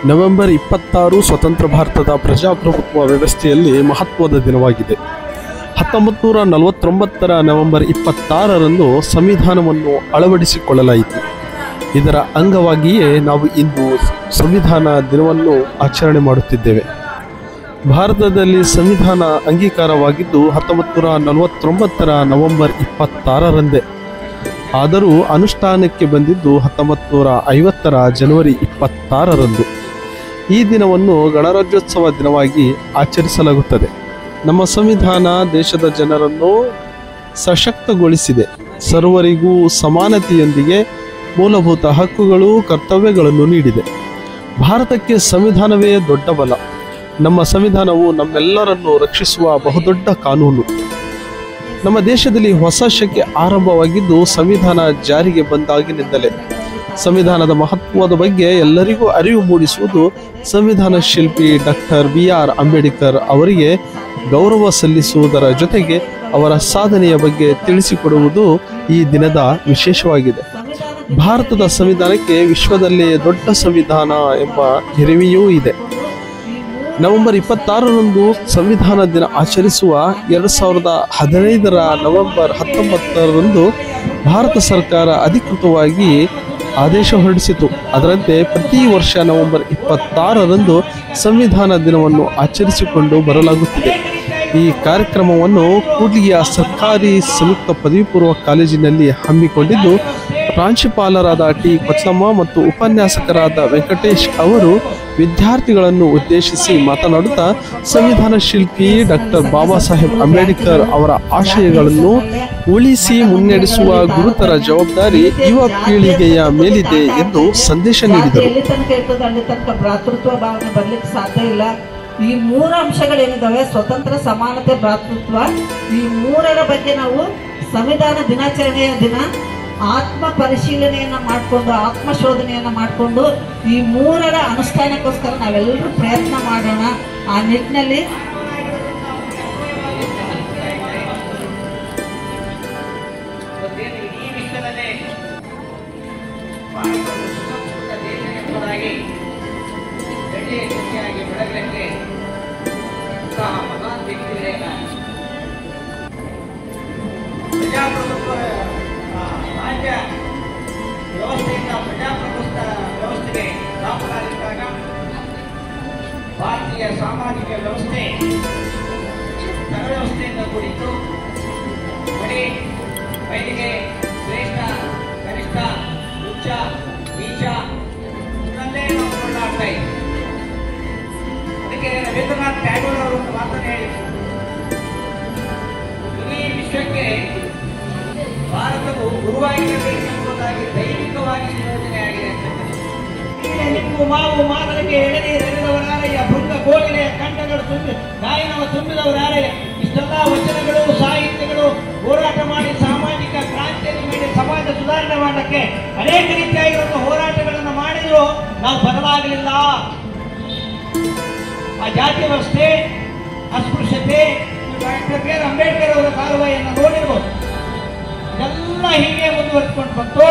November 26 ಸ್ವತಂತ್ರ ಭಾರತದ ಪ್ರಜಾಪ್ರಭುತ್ವ ವ್ಯವಸ್ಥೆಯಲ್ಲಿ ಮಹತ್ವದ ದಿನವಾಗಿದೆ. 1949ರ ನವೆಂಬರ್ 26ರಂದು ಸಂವಿಧಾನವನ್ನು ಅಳವಡಿಸಿಕೊಳ್ಳಲಾಯಿತು. ಇದರ ಅಂಗವಾಗಿಯೇ ನಾವು ಇಂದು ಸಂವಿಧಾನ ದಿನವನ್ನು ಆಚರಣೆ ಮಾಡುತ್ತಿದ್ದೇವೆ. ಭಾರತದಲ್ಲಿ ಸಂವಿಧಾನ ಅಂಗೀಕಾರವಾಗಿದ್ದು 1949ರ ನವೆಂಬರ್ 26ರಂದೇ. ಆದರೂ ಅನುಷ್ಠಾನಕ್ಕೆ ಬಂದಿದ್ದು 1950ರ ಜನವರಿ 26ರಂದು. ಈ ದಿನವನ್ನು ಗಣರಾಜ್ಯೋತ್ಸವ ದಿನವಾಗಿ ಆಚರಿಸಲಾಗುತ್ತದೆ. ನಮ್ಮ ಸಂವಿಧಾನ ದೇಶದ ಜನರನ್ನು ಸಶಕ್ತಗೊಳಿಸಿದೆ. ಸರ್ವರಿಗೂ ಸಮಾನತೆಯೊಂದಿಗೆ ಮೂಲಭೂತ ಹಕ್ಕುಗಳು, ಕರ್ತವ್ಯಗಳನ್ನು ನೀಡಿದೆ. ಭಾರತಕ್ಕೆ ಸಂವಿಧಾನವೇ ದೊಡ್ಡ ಬಲ. ನಮ್ಮ ಸಂವಿಧಾನವು ನಮ್ಮೆಲ್ಲರನ್ನು ರಕ್ಷಿಸುವ ಬಹುದೊಡ್ಡ ಕಾನೂನು. ನಮ್ಮ ದೇಶದಲ್ಲಿ ಹೊಸ ಶಕೆ ಆರಂಭವಾಗಿದ್ದು ಸಂವಿಧಾನ ಜಾರಿಗೆ ಬಂದಾಗಿನಿಂದಲೇ. ಸಂವಿಧಾನದ ಮಹತ್ವದ ಬಗ್ಗೆ ಎಲ್ಲರಿಗೂ ಅರಿವು ಮೂಡಿಸುವುದು, ಸಂವಿಧಾನ ಶಿಲ್ಪಿ ಡಾಕ್ಟರ್ BR ಅಂಬೇಡ್ಕರ್ ಅವರಿಗೆ ಗೌರವ ಸಲ್ಲಿಸುವುದರ ಜೊತೆಗೆ ಅವರ ಸಾಧನೆಯ ಬಗ್ಗೆ ತಿಳಿಸಿಕೊಡುವುದು ಈ ದಿನದ ವಿಶೇಷವಾಗಿದೆ. ಭಾರತದ ಸಂವಿಧಾನಕ್ಕೆ ವಿಶ್ವದಲ್ಲೇ ದೊಡ್ಡ ಸಂವಿಧಾನ ಎಂಬ ಹಿರಿಮೆಯೂ ಇದೆ. ನವೆಂಬರ್ 26ರಂದು ಸಂವಿಧಾನ ದಿನ ಆಚರಿಸುವ 2015ರ ನವೆಂಬರ್ 19ರಂದು ಭಾರತ ಸರ್ಕಾರ ಅಧಿಕೃತವಾಗಿ ಆದೇಶ ಹೊರಡಿಸಿತು. ಅದರಂತೆ ಪ್ರತಿ ವರ್ಷ ನವೆಂಬರ್ 26ರಂದು ಸಂವಿಧಾನ ದಿನವನ್ನು ಆಚರಿಸಿಕೊಂಡು ಬರಲಾಗುತ್ತಿದೆ. ಈ ಕಾರ್ಯಕ್ರಮವನ್ನು ಕೂಡ್ಲಿಗಿಯ ಸರ್ಕಾರಿ ಸಂಯುಕ್ತ ಪದವಿ ಪೂರ್ವ ಕಾಲೇಜಿನಲ್ಲಿ ಹಮ್ಮಿಕೊಂಡಿದ್ದು, ಪ್ರಾಂಶುಪಾಲರಾದ T. ಕೊಚ್ಚಮ್ಮ ಮತ್ತು ಉಪನ್ಯಾಸಕರಾದ ವೆಂಕಟೇಶ್ ಅವರು ವಿದ್ಯಾರ್ಥಿಗಳನ್ನು ಉದ್ದೇಶಿಸಿ ಮಾತನಾಡುತ್ತಾ, ಸಂವಿಧಾನ ಶಿಲ್ಪಿ ಡಾಕ್ಟರ್ ಬಾಬಾ ಸಾಹೇಬ್ ಅಂಬೇಡ್ಕರ್ ಅವರ ಆಶಯಗಳನ್ನು ಉಳಿಸಿ ಮುನ್ನಡೆಸುವ ಗುರುತರ ಜವಾಬ್ದಾರಿ ಯುವ ಪೀಳಿಗೆಯ ಮೇಲಿದೆ ಎಂದು ಸಂದೇಶ ನೀಡಿದರು. ಭ್ರಾತೃತ್ವ ಭಾವನೆ ಬರ್ಲಿಕ್ಕೆ ಸಾಧ್ಯ ಇಲ್ಲ. ಈ ಮೂರು ಅಂಶಗಳೇನಿದಾವೆ, ಸ್ವತಂತ್ರ, ಸಮಾನತೆ, ಭ್ರಾತೃತ್ವ, ಈ ಮೂರರ ಬಗ್ಗೆ ನಾವು ಸಂವಿಧಾನ ದಿನಾಚರಣೆಯ ದಿನ ಆತ್ಮ ಪರಿಶೀಲನೆಯನ್ನ ಮಾಡಿಕೊಂಡು, ಆತ್ಮಶೋಧನೆಯನ್ನ ಮಾಡಿಕೊಂಡು ಈ ಮೂರರ ಅನುಷ್ಠಾನಕ್ಕೋಸ್ಕರ ನಾವೆಲ್ಲರೂ ಪ್ರಯತ್ನ ಮಾಡೋಣ. ಆ ನಿಟ್ಟಿನಲ್ಲಿ ವ್ಯವಸ್ಥೆಯಿಂದ ಪ್ರಜಾಪ್ರಭುತ್ವ ವ್ಯವಸ್ಥೆಗೆ ದಾಖಲಾಗಿದ್ದಾಗ ಭಾರತೀಯ ಸಾಮಾಜಿಕ ವ್ಯವಸ್ಥೆ ವ್ಯವಸ್ಥೆಯಿಂದ ಕೂಡಿದ್ದು ಬಡಿ, ಬಯಲಿಗೆ, ಶ್ರೇಷ್ಠ, ಕನಿಷ್ಠ, ಉಚ್ಚ, ನೀಚ ಇದರಲ್ಲೇ ನಾವು ಕೊಂಡಾಡ್ತಾ ಇದ್ದೀವಿ. ಅದಕ್ಕೆ ರವೀಂದ್ರನಾಥ್ ಟ್ಯಾಗೋರ್ ಅವರು ಒಂದು ಮಾತನ್ನು ಹೇಳಿ, ಇಡೀ ವಿಶ್ವಕ್ಕೆ ಭಾರತವು ಗುರುವಾಗಿರಬೇಕೆಂಬುದಾಗಿ ದೈವಿಕವಾಗಿ ನಿಯೋಜನೆಯಾಗಿದೆ. ನಿಮ್ಮು ಮಾವು ಮಾದರಿಗೆ ಎಳೆನೀರೆರೆದವರಾರಯ್ಯ, ಭೃಂಗ ಗೋಳಿಗೆಯ ಕಂಠಗಳು ತುಂಬಿ ಗಾಯನವ ತುಂಬಿದವರಾರಯ್ಯ. ಇಷ್ಟೆಲ್ಲ ವಚನಗಳು, ಸಾಹಿತ್ಯಗಳು ಹೋರಾಟ ಮಾಡಿ ಸಾಮಾಜಿಕ ಕ್ರಾಂತಿಯನ್ನು ಮಾಡಿ ಸಮಾಜ ಸುಧಾರಣೆ ಮಾಡಕ್ಕೆ ಅನೇಕ ರೀತಿಯಾಗಿರುವ ಹೋರಾಟಗಳನ್ನು ಮಾಡಿದ್ರು. ನಾವು ಬದಲಾಗಲಿಲ್ಲ. ಆ ಜಾತಿ ವ್ಯವಸ್ಥೆ, ಅಸ್ಪೃಶ್ಯತೆ, ಡಾಕ್ಟರ್ BR ಅಂಬೇಡ್ಕರ್ ಅವರ ಕಾಲುವೆಯನ್ನು ನೋಡಿರ್ಬೋದು. ಎಲ್ಲ ಹೀಗೆ ಮುಂದುವರೆದುಕೊಂಡು ಬಂತು.